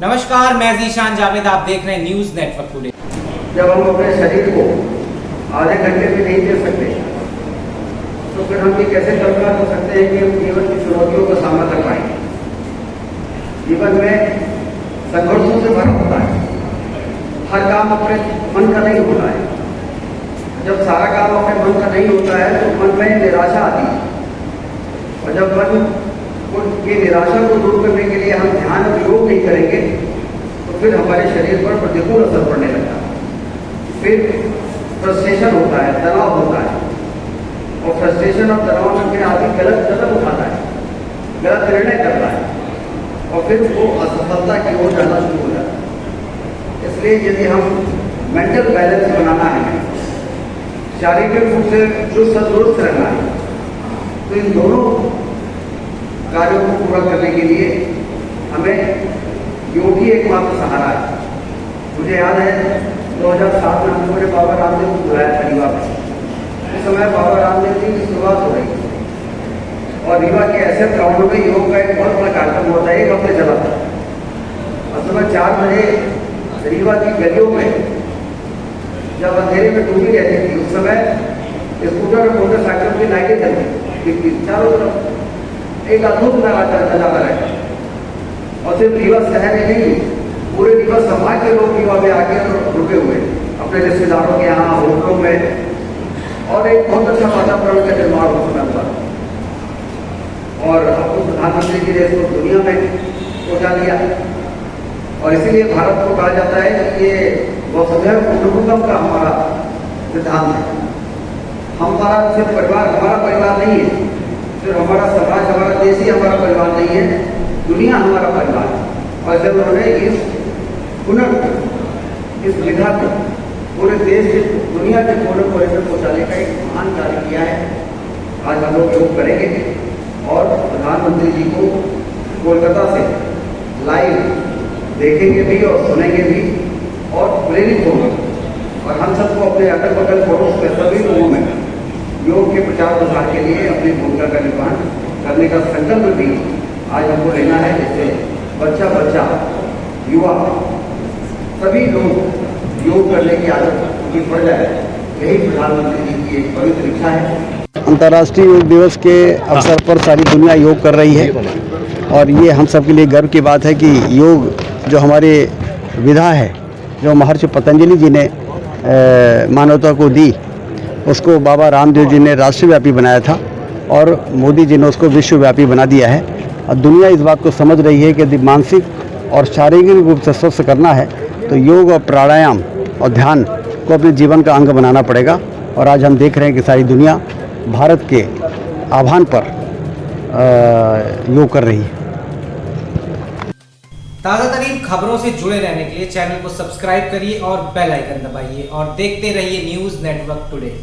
नमस्कार, मैं ज़ीशान जावेद, आप देख रहे हैं न्यूज़ नेटवर्क टुडे। जब हम अपने शरीर को आधे घंटे भी नहीं दे सकते तो फिर हम ये कैसे कल्पना कर सकते हैं कि हम जीवन की चुनौतियों का सामना कर पाएंगे। जीवन में संघर्षों से भरा होता है, हर काम अपने मन का नहीं होता है। जब सारा काम अपने मन का नहीं होता है तो मन में निराशा आती है, और जब मन की निराशा को दूर करने के लिए हम ध्यान और योग नहीं करेंगे तो फिर हमारे शरीर पर प्रतिकूल असर पड़ने लगता है। फिर फ्रस्ट्रेशन होता है, तनाव होता है, और फ्रस्ट्रेशन और तनाव में फिर आदमी गलत कदम उठाता है, गलत निर्णय करता है, और फिर वो असफलता की ओर जाना शुरू हो जाता है। इसलिए यदि हम मेंटल बैलेंस बनाना है, शारीरिक रूप से चुस्त दुरुस्त रहना है, तो इन दोनों कार्यों को पूरा करने के लिए हमें योग ही एकमात्र सहारा है। मुझे याद है 2007 में हमने मेरे बाबा रामदेव को बुलाया था रीवा में। उस समय बाबा रामदेव जी की शुरुआत हो रही थी और रीवा के ऐसे ग्राउंड में योग का एक बहुत बड़ा कार्यक्रम होता है, 1 हफ्ते चला था। और सुबह 4 बजे रीवा की गलियों में जब अंधेरे में डूबी रहती थी, उस समय स्कूटर और मोटरसाइकिल की लाइटें जलती थी चारों तरफ, एक अद्भुत नजारा है। और सिर्फ रीवा शहर ही नहीं, पूरे रीवा समाज के लोग रीवा में आके रुके हुए अपने रिश्तेदारों के यहाँ, होटलों में, और एक बहुत अच्छा वातावरण का निर्माण हो चुका। और अब तो प्रधानमंत्री जी ने इसको दुनिया में पहुँचा दिया, और इसीलिए भारत को कहा जाता है कि ये वसुधैव कुटुंबकम का हमारा सिद्धांत है। हमारा सिर्फ परिवार हमारा परिवार नहीं है, सिर्फ हमारा समाज, हमारा देश ही हमारा परिवार नहीं है, दुनिया हमारा परिवार है। और जब उन्होंने इस हुनर को, इस विधा को पूरे देश के, दुनिया के कोने कोने में पहुँचाने का एक महान कार्य किया है। आज हम लोग योग करेंगे और प्रधानमंत्री जी को कोलकाता से लाइव देखेंगे भी और सुनेंगे भी और प्रेरित होंगे। और हम सबको अपने अगल बगल पड़ोस में सभी लोगों में योग के प्रचार प्रसार के लिए अपनी भूमिका का निर्वहन करने का संकल्प भी आज हमको लेना है। जैसे बच्चा युवा सभी लोग योग करने की आदत की पड़ जाए, यही प्रधानमंत्री जी की एक पवित्र इच्छा है। अंतर्राष्ट्रीय योग दिवस के अवसर पर सारी दुनिया योग कर रही है, और ये हम सब के लिए गर्व की बात है कि योग जो हमारे विधा है, जो महर्षि पतंजलि जी ने मानवता को दी, उसको बाबा रामदेव जी ने राष्ट्रव्यापी बनाया था और मोदी जी ने उसको विश्वव्यापी बना दिया है। और दुनिया इस बात को समझ रही है कि यदि मानसिक और शारीरिक रूप से स्वस्थ करना है तो योग और प्राणायाम और ध्यान को अपने जीवन का अंग बनाना पड़ेगा। और आज हम देख रहे हैं कि सारी दुनिया भारत के आह्वान पर योग कर रही है। ताज़ा तरीन खबरों से जुड़े रहने के लिए चैनल को सब्सक्राइब करिए और बेल आइकन दबाइए, और देखते रहिए न्यूज़ नेटवर्क टुडे।